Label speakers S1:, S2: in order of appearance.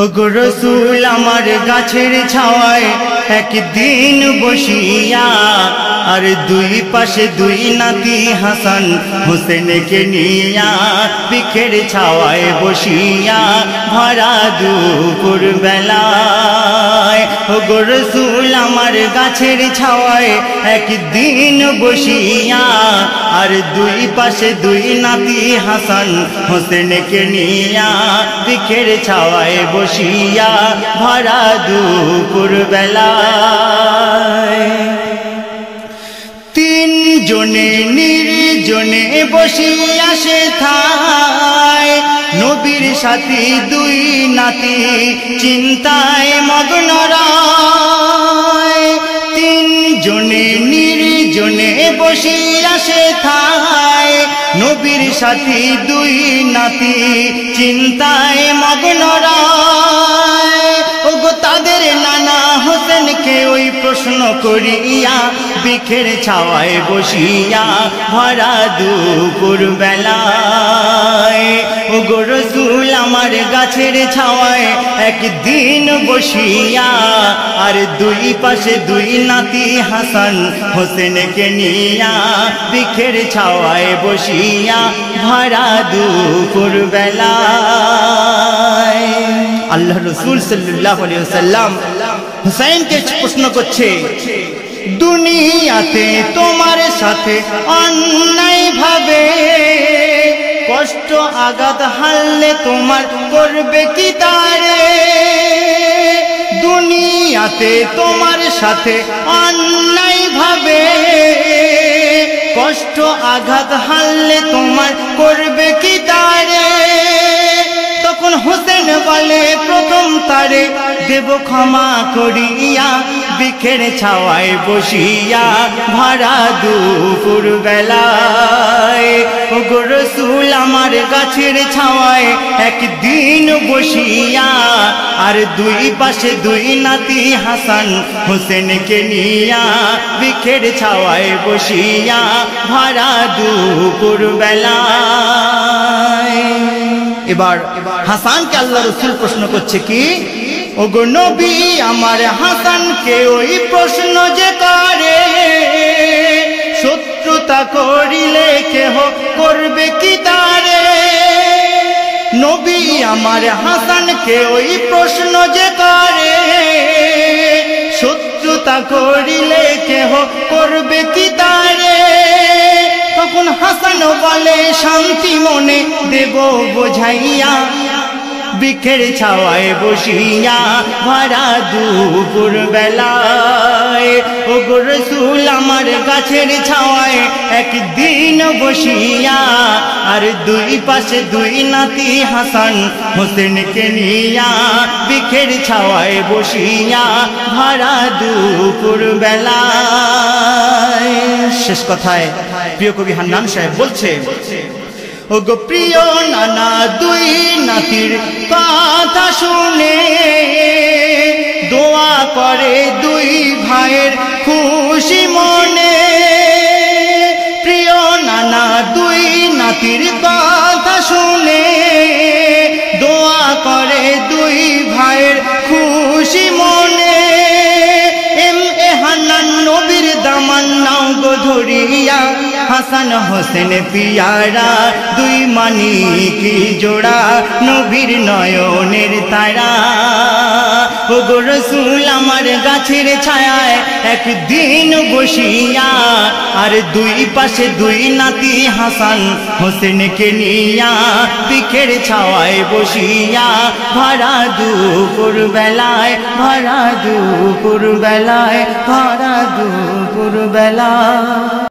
S1: ওগো রসুল আমার গাছের ছাওয়ায় একদিন বসিয়া, আর দুই পাশে দুই নাতি হাসান হোসেনকে নিয়া, বৃক্ষের ছাওয়ায় বসিয়া ভরা দুপুর বেলায়। ওগো রসুল আমার গাছের ছাওয়ায় একদিন বসিয়া, আর দুই পাশে দুই নাতি হাসান হোসেনকে নিয়া, বৃক্ষের ছাওয়ায় বসিয়া ভরা দুপুর বেলায়। তিনজনে নির্জনে বসিয়া সেথায়, নবীর সাথী দুই নাতি চিন্তায় মগ্ন রায়। তিনজনে নির্জনে বসিয়া সেথায়, নবীর সাথী দুই নাতি চিন্তায় মগ্ন রায়। ওগো তাদের নানা হোসেনকে ওই প্রশ্ন করিয়া, বৃক্ষের ছাওয়ায় বসিয়া ভরা দুপুর বেলায়। ওগো রসুল আমার গাছের ছাওয়ায় একদিন বসিয়া, আর দুই পাশে দুই নাতি হাসান হোসেনকে নিয়া, বৃক্ষের ছাওয়ায় বসিয়া ভরা দুপুর বেলায়। আল্লাহ রসুল সাল্লাল্লাহু আলাইহি ওয়াসাল্লাম হুসাইনকে প্রশ্ন করছে, দুনিয়াতে তোমার সাথে অন্যায় ভাবে কষ্ট আঘাত হারলে তোমার করবে কি তারে? দুনিয়াতে তোমার সাথে অন্যায় ভাবে কষ্ট আঘাত হারলে তোমার করবে কি তারে? তখন হোসেন বলে, প্রথম তারে দেব ক্ষমা করিয়া, বৃক্ষের ছাওয়ায় বসিয়া ভরা দুপুর বেলায়। ওগো রসুল আমার গাছের ছাওয়ায় একদিন বসিয়া, আর দুই পাশে দুই নাতি হাসান হোসেনকে নিয়া, বৃক্ষের ছাওয়ায় বসিয়া ভরা দুপুর বেলায়। এবার হাসানকে আল্লাহ রসুল প্রশ্ন করছে কি, ওগো নবী আমার হাসানকে ওই প্রশ্ন যে করে, শত্রুতা করিলে কেহ করবে কি তারে? নবী আমার হাসানকে ওই প্রশ্ন যে করে, শত্রুতা করিলে কেহ করবে কি তারে? তখন হাসান বলে, শান্তি মনে দেব বোঝাইয়া, বৃক্ষের ছাওয়ায় বসিয়া ভরা দুপুর বেলায়। ওগো রসুল আমার গাছের ছাওয়ায় একদিন বসিয়া, আর দুই পাশে দুই নাতি হাসান হোসেনকে নিয়া, বৃক্ষের ছাওয়ায় বসিয়া ভরা দুপুর বেলায়। শেষ কথায় প্রিয় কবি হান্নান সাহেব বলছে, ওগো প্রিয় নানা দুই নাতির কথা শুনে, দোয়া করে দুই ভাইয়ের খুশি মনে। প্রিয় নানা দুই নাতির কথা শুনে, দোয়া করে দুই ভাইয়ের খুশি মনে। এম এ হান্নান নবীর দামান নাও গো ধরিয়া, হাসান হোসেন পিয়ারা দুই মানিকি জোড়া, নবীর নয়নের তারা। ওগো রসুল আমার গাছের ছায়ায় একদিন বসিয়া, আর দুই পাশে দুই নাতি হাসান হোসেনকে নিয়া, বৃক্ষের ছাওয়ায় বসিয়া ভরা দুপুর বেলায়, ভরা দুপুর বেলায়, ভরা দুপুর বেলায়।